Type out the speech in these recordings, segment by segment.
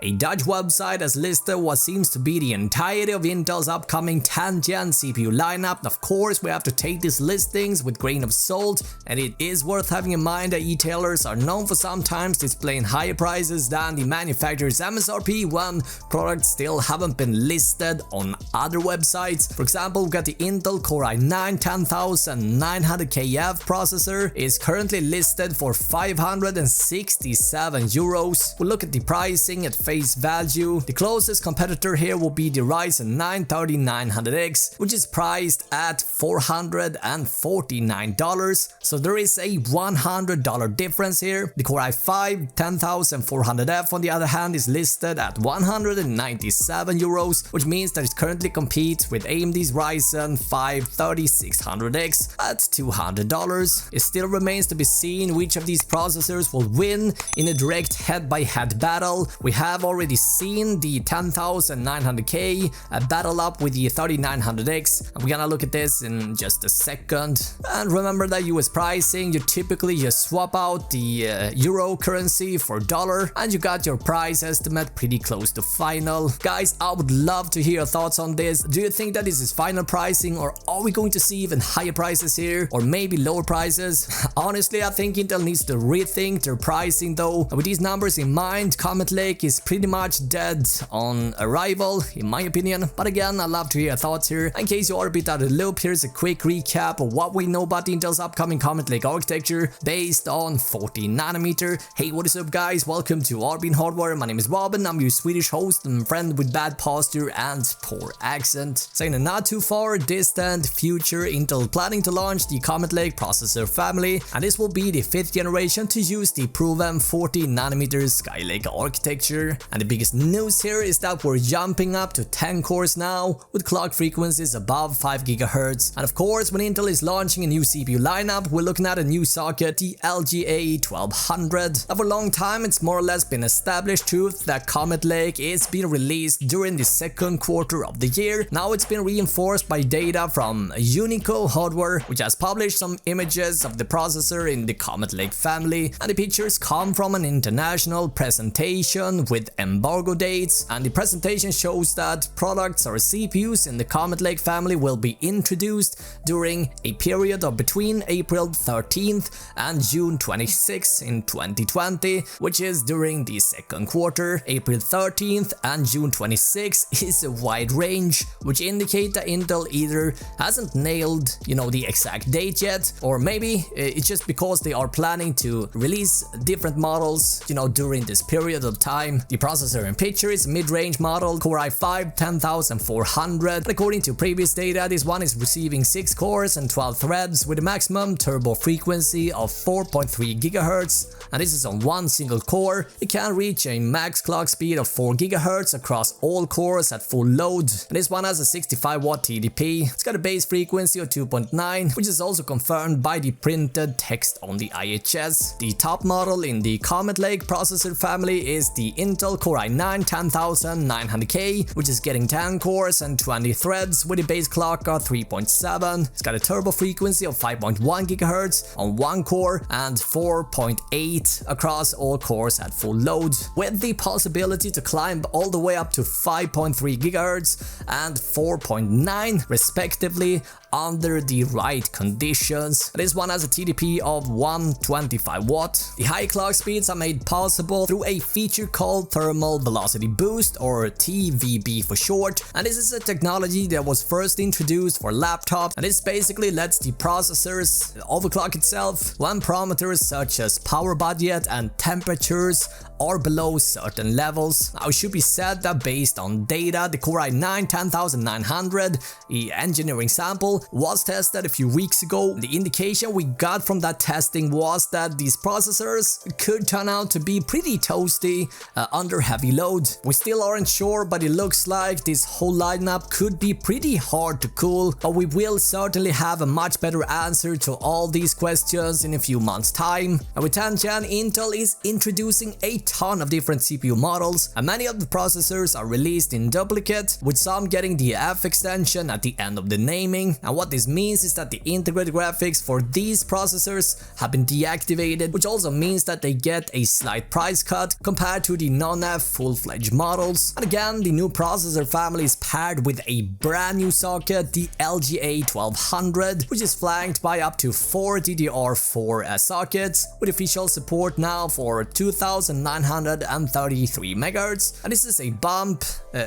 A Dutch website has listed what seems to be the entirety of Intel's upcoming 10th gen CPU lineup. Of course, we have to take these listings with a grain of salt, and it is worth having in mind that retailers are known for sometimes displaying higher prices than the manufacturer's MSRP when products still haven't been listed on other websites. For example, we got the Intel Core i9 10900KF processor is currently listed for 567 euros. We'll look at the pricing at face value. The closest competitor here will be the Ryzen 9 3900X, which is priced at $449. So there is a $100 difference here. The Core i5 10400F on the other hand is listed at 197 euros, which means that it currently competes with AMD's Ryzen 5 3600X at $200. It still remains to be seen which of these processors will win in a direct head-by-head battle. We have already seen the 10900K battle up with the 3900X, and we're gonna look at this in just a second. And remember that US pricing, you typically just swap out the euro currency for dollar, and you got your price estimate pretty close to final. Guys, I would love to hear your thoughts on this. Do you think that this is final pricing, or are we going to see even higher prices here, or maybe lower prices? Honestly, I think Intel needs to rethink their pricing though. With these numbers in mind, Comet Lake is pretty much dead on arrival, in my opinion. But again, I'd love to hear your thoughts here. In case you are a bit out of the loop, here's a quick recap of what we know about Intel's upcoming Comet Lake architecture based on 14nm. Hey, what is up guys? Welcome to Arbin Hardware. My name is Robin. I'm your Swedish host and friend with bad posture and poor accent. So in a not too far distant future, Intel planning to launch the Comet Lake processor family, and this will be the 5th generation to use the proven 14nm Skylake architecture. And the biggest news here is that we're jumping up to 10 cores now with clock frequencies above 5 GHz. And of course, when Intel is launching a new CPU lineup, we're looking at a new socket, the LGA 1200. And for a long time, it's more or less been established truth that Comet Lake is being released during the second quarter of the year. Now it's been reinforced by data from Unico Hardware, which has published some images of the processor in the Comet Lake family, and the pictures come from an international presentation with embargo dates, and the presentation shows that products or CPUs in the Comet Lake family will be introduced during a period of between April 13th and June 26th in 2020, which is during the second quarter. April 13th and June 26th is a wide range, which indicate that Intel either hasn't nailed, the exact date yet, or maybe it's just because they are planning to release different models, during this period of time. The processor in picture is a mid-range model, Core i5 10400. According to previous data, this one is receiving 6 cores and 12 threads with a maximum turbo frequency of 4.3 GHz, and this is on one single core. It can reach a max clock speed of 4 GHz across all cores at full load, and this one has a 65 watt TDP. It's got a base frequency of 2.9, which is also confirmed by the printed text on the IHS. The top model in the Comet Lake processor family is the Intel Core i9 10900K, which is getting 10 cores and 20 threads with a base clock of 3.7. It's got a turbo frequency of 5.1 GHz on one core and 4.8 across all cores at full load, with the possibility to climb all the way up to 5.3 GHz and 4.9 respectively under the right conditions. This one has a TDP of 125 watt. The high clock speeds are made possible through a feature called Thermal Velocity Boost, or TVB for short, and this is a technology that was first introduced for laptops, and this basically lets the processors overclock itself when parameters such as power budget and temperatures are below certain levels. Now it should be said that based on data, the Core i9 10900, the engineering sample, was tested a few weeks ago. The indication we got from that testing was that these processors could turn out to be pretty toasty under heavy load. We still aren't sure, but it looks like this whole lineup could be pretty hard to cool, but we will certainly have a much better answer to all these questions in a few months time. And with 10th gen, Intel is introducing a ton of different CPU models, and many of the processors are released in duplicate, with some getting the F extension at the end of the naming. And what this means is that the integrated graphics for these processors have been deactivated, which also means that they get a slight price cut compared to the non-F full-fledged models. And again, the new processor family is paired with a brand new socket, the LGA 1200, which is flanked by up to 4 DDR4 sockets, with official support now for 2933 MHz, and this is a bump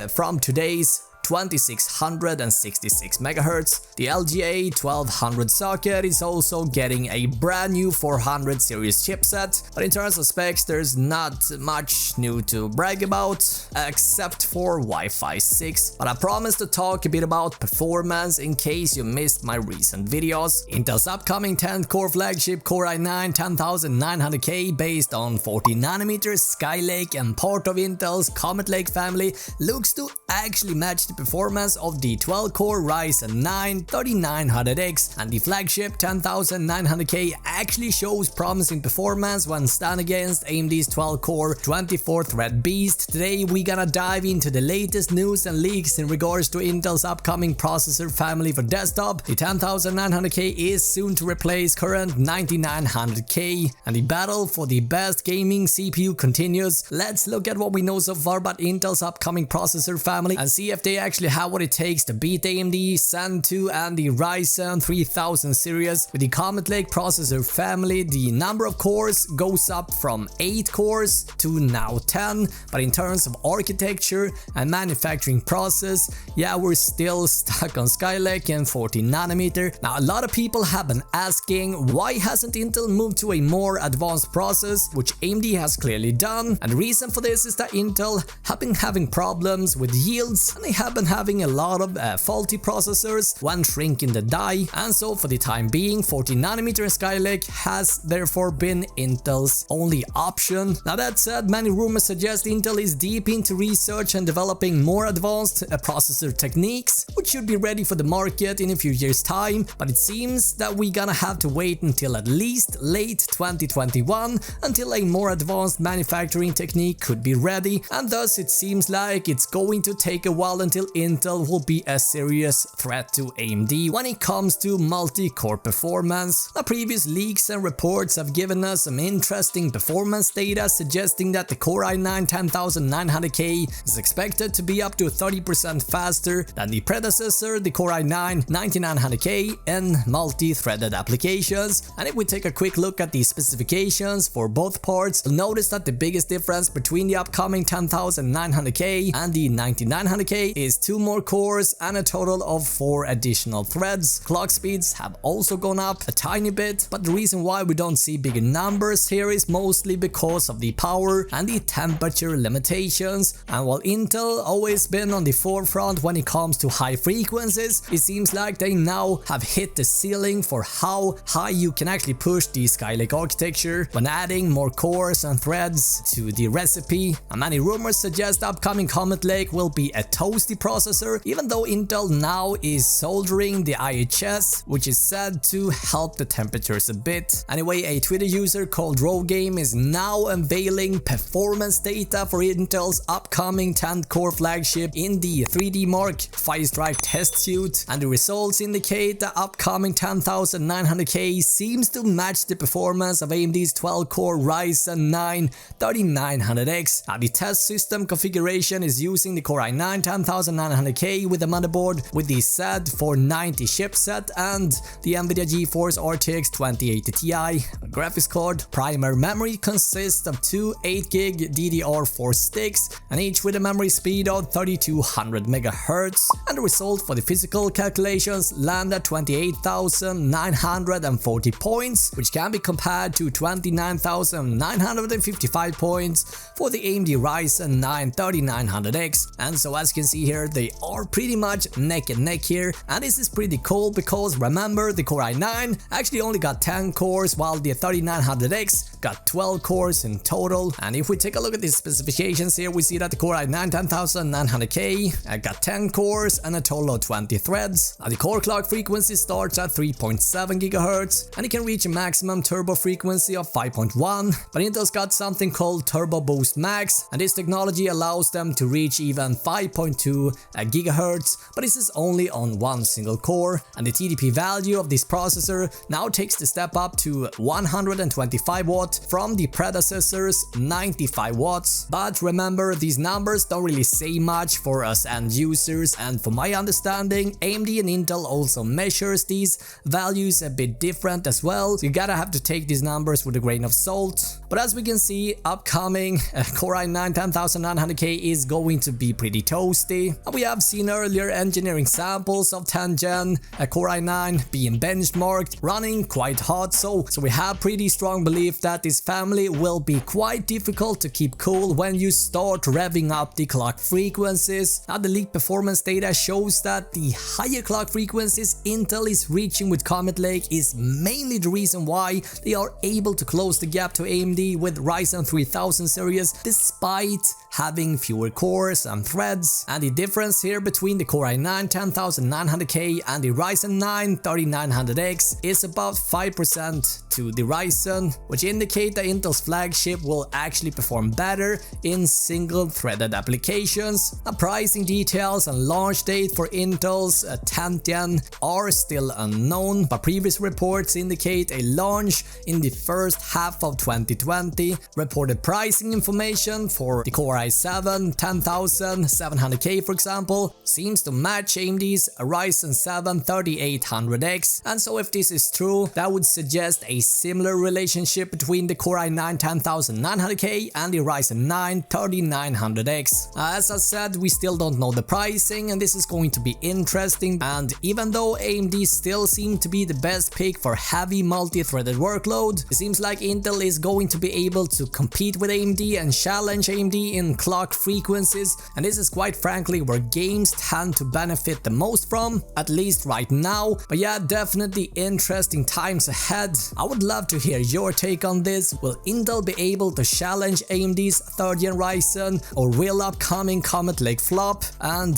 from today's 2666 MHz. The LGA 1200 socket is also getting a brand new 400 series chipset, but in terms of specs there's not much new to brag about except for Wi-Fi 6. But I promised to talk a bit about performance in case you missed my recent videos. Intel's upcoming 10th core flagship Core i9 10900K based on 14nm Skylake and part of Intel's Comet Lake family looks to actually match the performance of the 12-core Ryzen 9 3900X, and the flagship 10900K actually shows promising performance when stand against AMD's 12-core 24-thread beast. Today we gonna dive into the latest news and leaks in regards to Intel's upcoming processor family for desktop. The 10900K is soon to replace current 9900K, and the battle for the best gaming CPU continues. Let's look at what we know so far about Intel's upcoming processor family and see if they actually have what it takes to beat AMD, Zen 2 and the Ryzen 3000 series. With the Comet Lake processor family, the number of cores goes up from 8 cores to now 10, but in terms of architecture and manufacturing process, yeah, we're still stuck on Skylake and 14nm. Now, a lot of people have been asking why hasn't Intel moved to a more advanced process, which AMD has clearly done, and the reason for this is that Intel have been having problems with yields, and they have been having a lot of faulty processors when shrinking the die, and so for the time being 14nm Skylake has therefore been Intel's only option. Now that said, many rumors suggest Intel is deep into research and developing more advanced processor techniques, which should be ready for the market in a few years time, but it seems that we're gonna have to wait until at least late 2021 until a more advanced manufacturing technique could be ready, and thus it seems like it's going to take a while until Intel will be a serious threat to AMD when it comes to multi-core performance. Now, previous leaks and reports have given us some interesting performance data suggesting that the Core i9 10900K is expected to be up to 30% faster than the predecessor, the Core i9 9900K, in multi-threaded applications. And if we take a quick look at the specifications for both parts, you'll notice that the biggest difference between the upcoming 10900K and the 9900K is 2 more cores and a total of 4 additional threads. Clock speeds have also gone up a tiny bit, but the reason why we don't see bigger numbers here is mostly because of the power and the temperature limitations. And while Intel always been on the forefront when it comes to high frequencies, it seems like they now have hit the ceiling for how high you can actually push the Skylake architecture when adding more cores and threads to the recipe. And many rumors suggest the upcoming Comet Lake will be a toasty processor, even though Intel now is soldering the IHS, which is said to help the temperatures a bit. Anyway, a Twitter user called Rogame is now unveiling performance data for Intel's upcoming 10th core flagship in the 3D Mark Firestrike test suite, and the results indicate the upcoming 10900K seems to match the performance of AMD's 12-core Ryzen 9 3900X. Now, the test system configuration is using the Core i9 10900K with a motherboard with the Z490 chipset and the NVIDIA GeForce RTX 2080 Ti graphics card. Primary memory consists of 2 8GB DDR4 sticks, and each with a memory speed of 3200 MHz. And the result for the physical calculations land at 28,940 points, which can be compared to 29,955 points for the AMD Ryzen 9 3900X. And so as you can see here, they are pretty much neck and neck here, and this is pretty cool because remember, the Core i9 actually only got 10 cores while the 3900X got 12 cores in total. And if we take a look at the specifications here, we see that the Core i9 10900K got 10 cores and a total of 20 threads. Now, the core clock frequency starts at 3.7 GHz and it can reach a maximum turbo frequency of 5.1, but Intel's got something called Turbo Boost Max, and this technology allows them to reach even 5.2 GHz, but this is only on one single core, and the TDP value of this processor now takes the step up to 125 watt from the predecessor's 95 watts. But remember, these numbers don't really say much for us end users, and from my understanding, AMD and Intel also measures these values a bit different as well, so you gotta have to take these numbers with a grain of salt. But as we can see, upcoming Core i9 10900K is going to be pretty toasty. And we have seen earlier engineering samples of 10th gen Core i9 being benchmarked, running quite hot, so we have pretty strong belief that this family will be quite difficult to keep cool when you start revving up the clock frequencies. Now, the leaked performance data shows that the higher clock frequencies Intel is reaching with Comet Lake is mainly the reason why they are able to close the gap to AMD with Ryzen 3000 series despite having fewer cores and threads. And the difference here between the Core i9 10900K and the Ryzen 9 3900X is about 5% to the Ryzen, which indicate that Intel's flagship will actually perform better in single-threaded applications. The pricing details and launch date for Intel's 10th gen are still unknown, but previous reports indicate a launch in the first half of 2020. Reported pricing information for the Core i7 10700K, for example, seems to match AMD's Ryzen 7 3800X, and so if this is true, that would suggest a similar relationship between the Core i9 10900K and the Ryzen 9 3900X. As I said, we still don't know the pricing, and this is going to be interesting, and even though AMD still seem to be the best pick for heavy multi-threaded workload, it seems like Intel is going to be able to compete with AMD and challenge AMD in clock frequencies, and this is quite frankly where games tend to benefit the most from, at least right now. But yeah, definitely interesting times ahead. I would love to hear your take on this. Will Intel be able to challenge AMD's 3rd gen Ryzen, or will upcoming Comet Lake flop and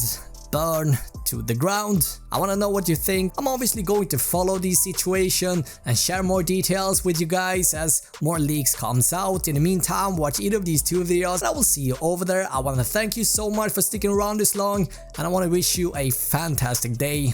burn to the ground? I want to know what you think. I'm obviously going to follow this situation and share more details with you guys as more leaks comes out. In the meantime, watch either of these two videos and I will see you over there. I want to thank you so much for sticking around this long, and I want to wish you a fantastic day.